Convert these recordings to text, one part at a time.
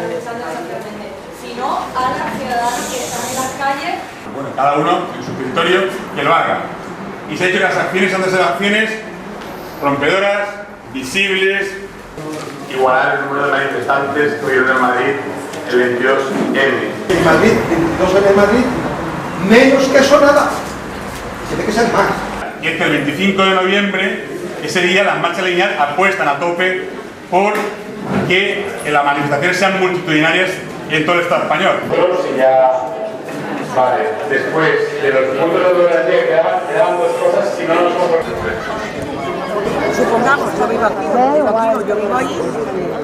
pensando exactamente, sino a la ciudadana que están en las calles. Bueno, cada uno en su territorio que lo haga. Y se ha hecho que las acciones han de ser acciones rompedoras, visibles. Igualar el número de manifestantes que hubieron en Madrid el 22M. En Madrid, 22M en Madrid, menos que eso nada. Tiene que ser más. Y es que el 25 de noviembre, ese día, las marchas lineales apuestan a tope por que las manifestaciones sean multitudinarias en todo el Estado español. Si ya, vale, después de los puntos de doblaje quedaban dos cosas, si no nos vamos Supongamos, yo vivo aquí, yo vivo allí,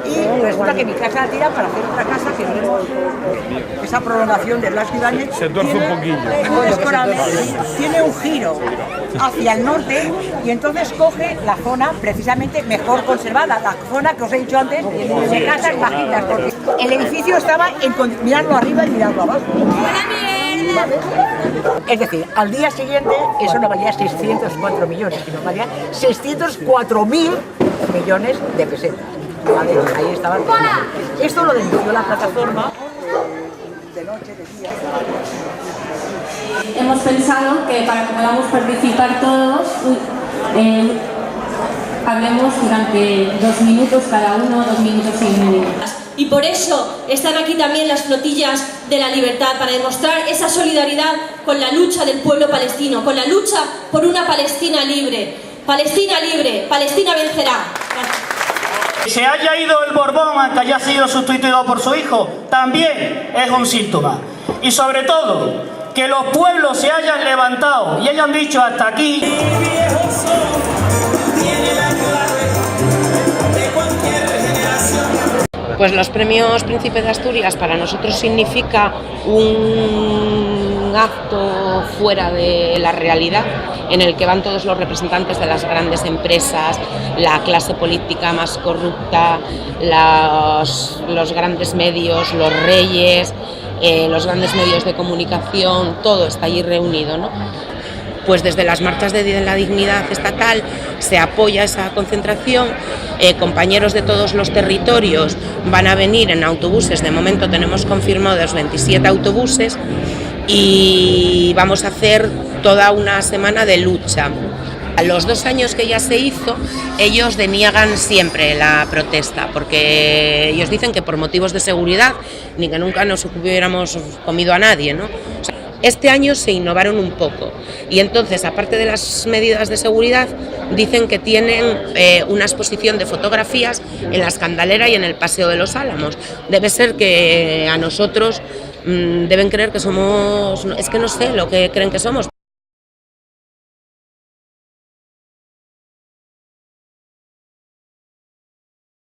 y resulta que mi casa la tira para hacer otra casa que tenemos esa prolongación de Blas Ibáñez. Se tuerce un poquillo. Tiene un giro hacia el norte y entonces coge la zona precisamente mejor conservada, la zona que os he dicho antes, de casas bajitas, porque el edificio estaba en mirarlo arriba y mirarlo abajo. Es decir, al día siguiente eso no valía 604 millones, sino valía 604.000 millones de pesetas. Vale, ahí estaban. Esto lo denunció la plataforma. De noche, de día. Hemos pensado que para que podamos participar todos, hablemos durante 2 minutos cada uno, 2 minutos y medio. Y por eso están aquí también las flotillas de la libertad, para demostrar esa solidaridad con la lucha del pueblo palestino, con la lucha por una Palestina libre. Palestina libre, Palestina vencerá. Gracias. Que se haya ido el Borbón, que haya sido sustituido por su hijo, también es un síntoma. Y sobre todo, que los pueblos se hayan levantado y hayan dicho hasta aquí. Pues los premios Príncipe de Asturias para nosotros significa un acto fuera de la realidad, en el que van todos los representantes de las grandes empresas, la clase política más corrupta, los grandes medios, los reyes, los grandes medios de comunicación, todo está allí reunido, ¿no? Pues desde las marchas de la dignidad estatal se apoya esa concentración, compañeros de todos los territorios van a venir en autobuses, de momento tenemos confirmados 27 autobuses y vamos a hacer toda una semana de lucha. A los 2 años que ya se hizo, ellos deniegan siempre la protesta, porque ellos dicen que por motivos de seguridad, ni que nunca nos hubiéramos comido a nadie, ¿no? O sea, este año se innovaron un poco y entonces, aparte de las medidas de seguridad, dicen que tienen una exposición de fotografías en la Escandalera y en el Paseo de los Álamos. Debe ser que a nosotros deben creer que somos, es que no sé lo que creen que somos.